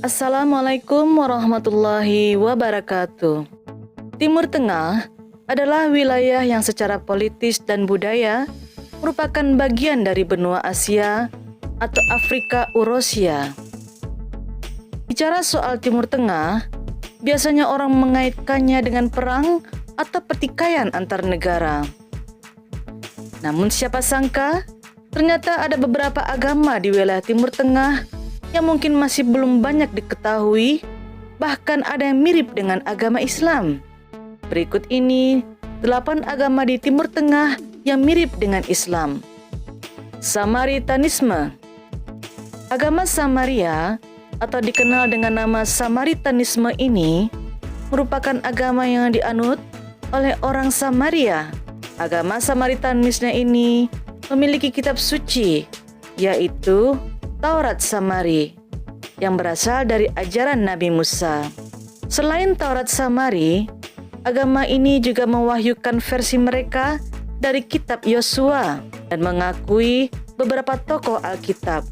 Assalamualaikum warahmatullahi wabarakatuh. Timur Tengah adalah wilayah yang secara politis dan budaya merupakan bagian dari benua Asia atau Afrika Eurasia. Bicara soal Timur Tengah, biasanya orang mengaitkannya dengan perang atau pertikaian antar negara. Namun siapa sangka, ternyata ada beberapa agama di wilayah Timur Tengah yang mungkin masih belum banyak diketahui, bahkan ada yang mirip dengan agama Islam. Berikut ini 8 agama di Timur Tengah yang mirip dengan Islam. Samaritanisme. Agama Samaria atau dikenal dengan nama Samaritanisme ini merupakan agama yang dianut oleh orang Samaria. Agama Samaritanisme ini memiliki kitab suci, yaitu Taurat Samari, yang berasal dari ajaran Nabi Musa. Selain Taurat Samari, agama ini juga mewahyukan versi mereka dari kitab Yosua dan mengakui beberapa tokoh Alkitab,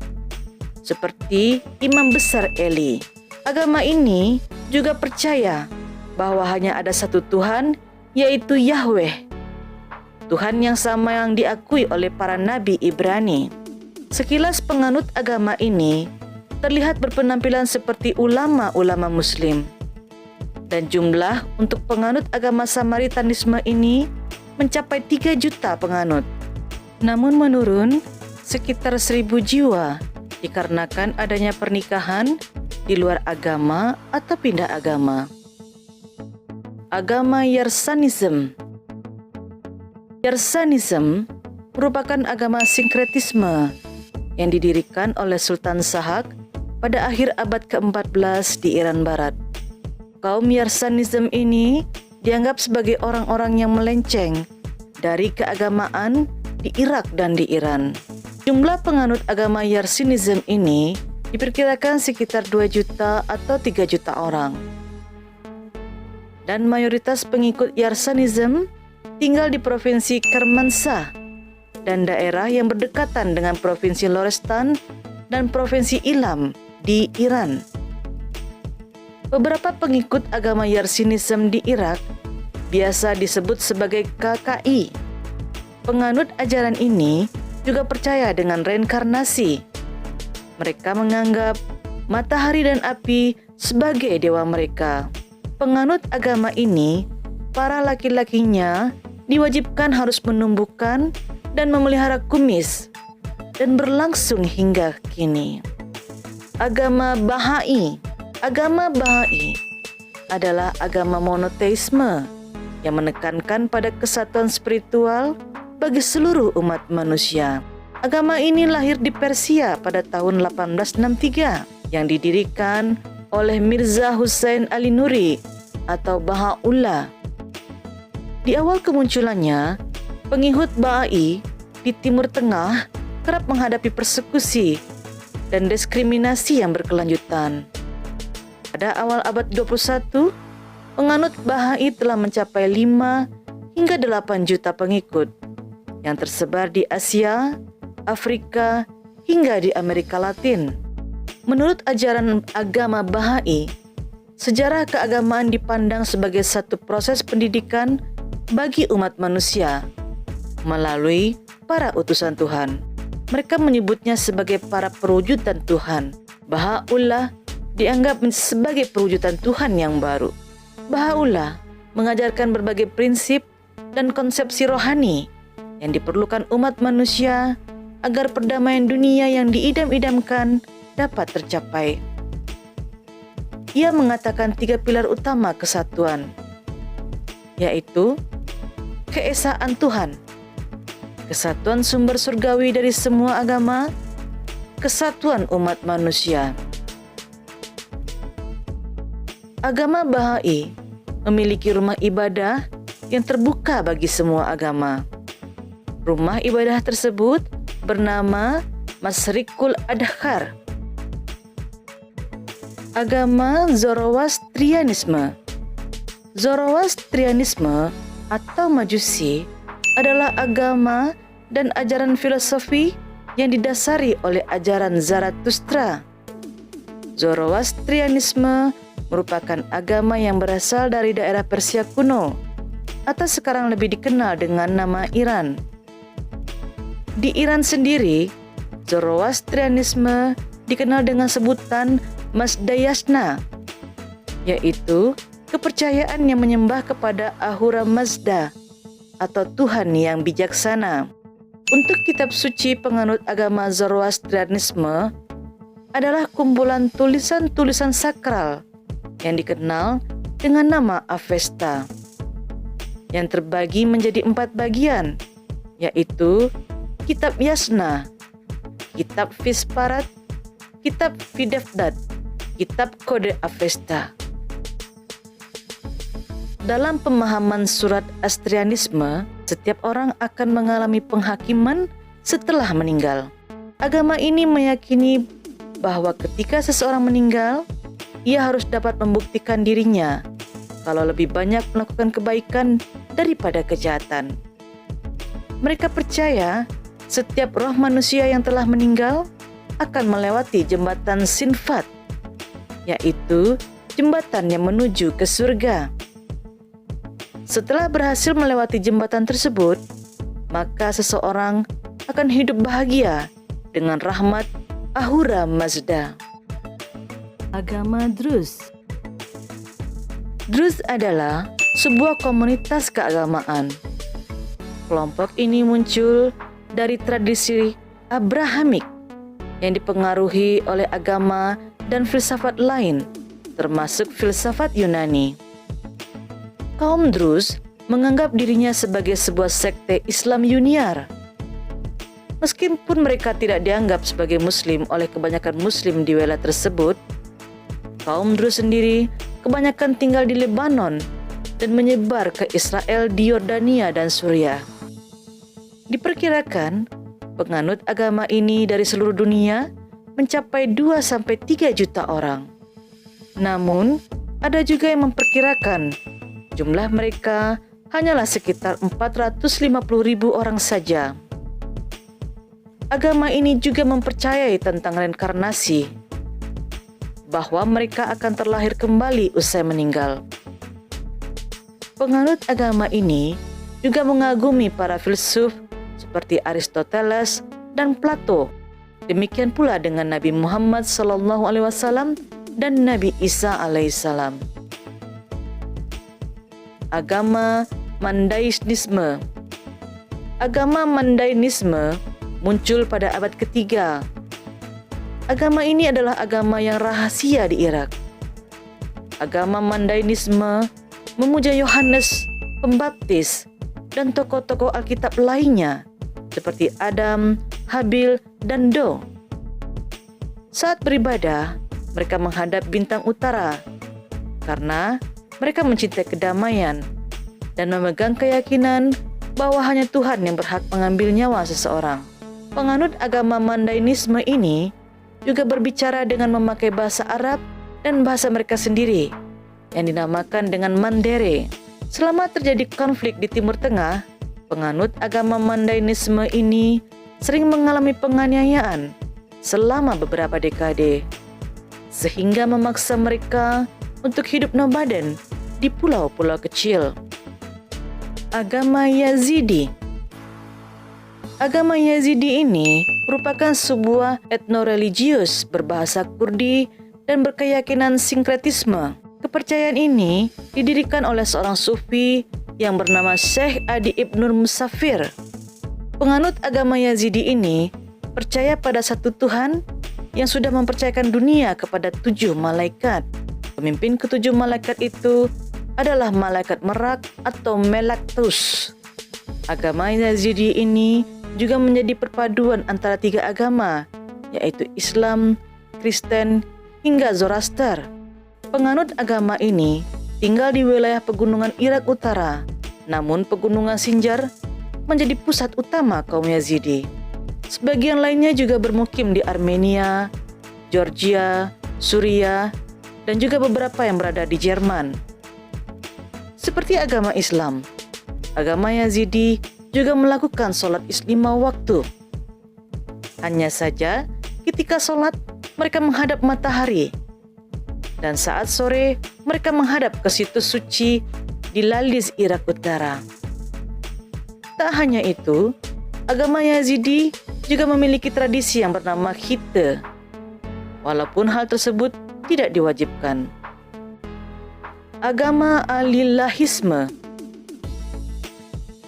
seperti Imam Besar Eli. Agama ini juga percaya bahwa hanya ada satu Tuhan, yaitu Yahweh, Tuhan yang sama yang diakui oleh para nabi Ibrani. Sekilas penganut agama ini terlihat berpenampilan seperti ulama-ulama Muslim. Dan jumlah untuk penganut agama Samaritanisme ini mencapai 3 juta penganut. Namun menurun sekitar 1.000 jiwa dikarenakan adanya pernikahan di luar agama atau pindah agama. Agama Yersanism. Yersanism merupakan agama sinkretisme yang didirikan oleh Sultan Sahak pada akhir abad ke-14 di Iran Barat. Kaum Yersanism ini dianggap sebagai orang-orang yang melenceng dari keagamaan di Irak dan di Iran. Jumlah penganut agama Yersanism ini diperkirakan sekitar 2 juta atau 3 juta orang. Dan mayoritas pengikut Yersanism tinggal di Provinsi Kermanshah dan daerah yang berdekatan dengan Provinsi Lorestan dan Provinsi Ilam di Iran. Beberapa pengikut agama Yersanism di Irak biasa disebut sebagai KKI. Penganut ajaran ini juga percaya dengan reinkarnasi. Mereka menganggap matahari dan api sebagai dewa mereka. Penganut agama ini, para laki-lakinya diwajibkan harus menumbuhkan dan memelihara kumis, dan berlangsung hingga kini. Agama Bahai. Agama Bahai adalah agama monoteisme yang menekankan pada kesatuan spiritual bagi seluruh umat manusia. Agama ini lahir di Persia pada tahun 1863 yang didirikan oleh Mirza Hussein Ali Nuri atau Baha'u'llah. Di awal kemunculannya, pengikut Bahai di Timur Tengah kerap menghadapi persekusi dan diskriminasi yang berkelanjutan. Pada awal abad 21, penganut Bahai telah mencapai 5 hingga 8 juta pengikut yang tersebar di Asia, Afrika, hingga di Amerika Latin. Menurut ajaran agama Bahai, sejarah keagamaan dipandang sebagai satu proses pendidikan bagi umat manusia melalui para utusan Tuhan. Mereka menyebutnya sebagai para perwujudan Tuhan. Baha'u'llah dianggap sebagai perwujudan Tuhan yang baru. Baha'u'llah mengajarkan berbagai prinsip dan konsepsi rohani yang diperlukan umat manusia agar perdamaian dunia yang diidam-idamkan dapat tercapai. Ia mengatakan 3 pilar utama kesatuan, yaitu keesaan Tuhan, kesatuan sumber surgawi dari semua agama, kesatuan umat manusia. Agama Bahai memiliki rumah ibadah yang terbuka bagi semua agama. Rumah ibadah tersebut bernama Masyrikul Adhkar. Agama Zoroastrianisme. Zoroastrianisme atau Majusi adalah agama dan ajaran filosofi yang didasari oleh ajaran Zarathustra. Zoroastrianisme merupakan agama yang berasal dari daerah Persia kuno, atau sekarang lebih dikenal dengan nama Iran. Di Iran sendiri, Zoroastrianisme dikenal dengan sebutan Mazdayasna, yaitu kepercayaan yang menyembah kepada Ahura Mazda atau Tuhan yang bijaksana. Untuk kitab suci penganut agama Zoroastrianisme adalah kumpulan tulisan-tulisan sakral yang dikenal dengan nama Avesta, yang terbagi menjadi 4 bagian, yaitu Kitab Yasna, Kitab Visparat, Kitab Videvdat, Kitab Kode Avesta. Dalam pemahaman surat Astrianisme, setiap orang akan mengalami penghakiman setelah meninggal. Agama ini meyakini bahwa ketika seseorang meninggal, ia harus dapat membuktikan dirinya kalau lebih banyak melakukan kebaikan daripada kejahatan. Mereka percaya setiap roh manusia yang telah meninggal akan melewati jembatan Sinfat, yaitu jembatan yang menuju ke surga. Setelah berhasil melewati jembatan tersebut, maka seseorang akan hidup bahagia dengan rahmat Ahura Mazda. Agama Druze. Druze adalah sebuah komunitas keagamaan. Kelompok ini muncul dari tradisi Abrahamik yang dipengaruhi oleh agama dan filsafat lain, termasuk filsafat Yunani. Kaum Druze menganggap dirinya sebagai sebuah sekte Islam Yuniar. Meskipun mereka tidak dianggap sebagai Muslim oleh kebanyakan Muslim di wilayah tersebut, kaum Druze sendiri kebanyakan tinggal di Lebanon dan menyebar ke Israel, di Yordania dan Suriah. Diperkirakan, penganut agama ini dari seluruh dunia mencapai 2-3 juta orang. Namun, ada juga yang memperkirakan jumlah mereka hanyalah sekitar 450.000 orang saja. Agama ini juga mempercayai tentang reinkarnasi, bahwa mereka akan terlahir kembali usai meninggal. Penganut agama ini juga mengagumi para filsuf seperti Aristoteles dan Plato. Demikian pula dengan Nabi Muhammad SAW dan Nabi Isa alaihissalam. Agama Mandainisme. Agama Mandainisme muncul pada abad ketiga. Agama ini adalah agama yang rahasia di Irak. Agama Mandainisme memuja Yohanes Pembaptis dan tokoh-tokoh Alkitab lainnya seperti Adam, Habil, dan Do. Saat beribadah, mereka menghadap bintang utara karena mereka mencintai kedamaian dan memegang keyakinan bahwa hanya Tuhan yang berhak mengambil nyawa seseorang. Penganut agama Mandainisme ini juga berbicara dengan memakai bahasa Arab dan bahasa mereka sendiri yang dinamakan dengan Mandere. Selama terjadi konflik di Timur Tengah, penganut agama Mandainisme ini sering mengalami penganiayaan selama beberapa dekade, sehingga memaksa mereka untuk hidup nomaden di pulau-pulau kecil. Agama Yazidi. Agama Yazidi ini merupakan sebuah etnoreligius berbahasa Kurdi dan berkeyakinan sinkretisme. Kepercayaan ini didirikan oleh seorang sufi yang bernama Syekh Adi Ibnul Musafir. Penganut agama Yazidi ini percaya pada satu Tuhan yang sudah mempercayakan dunia kepada 7 malaikat. Pemimpin ke-7 malaikat itu adalah malaikat Merak atau Melaktus. Agama Yazidi ini juga menjadi perpaduan antara 3 agama, yaitu Islam, Kristen, hingga Zoroaster. Penganut agama ini tinggal di wilayah pegunungan Irak Utara, namun pegunungan Sinjar menjadi pusat utama kaum Yazidi. Sebagian lainnya juga bermukim di Armenia, Georgia, Suriah, dan juga beberapa yang berada di Jerman. Seperti agama Islam, agama Yazidi juga melakukan sholat 5 waktu. Hanya saja ketika sholat mereka menghadap matahari Dan saat sore, mereka menghadap ke situs suci di Laliz, Irak Utara. Tak hanya itu, agama Yazidi juga memiliki tradisi yang bernama Khitte, walaupun hal tersebut tidak diwajibkan. Agama Alilahisme.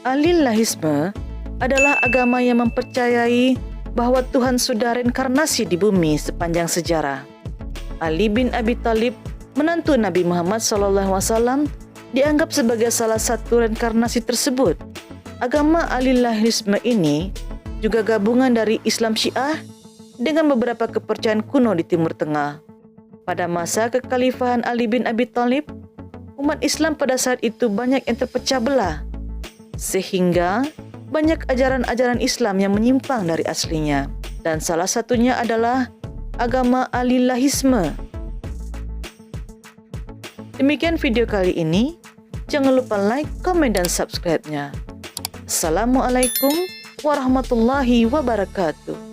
Alilahisme adalah agama yang mempercayai bahwa Tuhan sudah reinkarnasi di bumi sepanjang sejarah. Ali bin Abi Thalib, menantu Nabi Muhammad SAW, dianggap sebagai salah satu reinkarnasi tersebut. Agama Alilahisme ini juga gabungan dari Islam Syiah dengan beberapa kepercayaan kuno di Timur Tengah. Pada masa kekhalifahan Ali bin Abi Thalib, umat Islam pada saat itu banyak yang terpecah belah, sehingga banyak ajaran-ajaran Islam yang menyimpang dari aslinya. Dan salah satunya adalah agama Alilahisme. Demikian video kali ini. Jangan lupa like, komen, dan subscribe-nya. Assalamualaikum warahmatullahi wabarakatuh.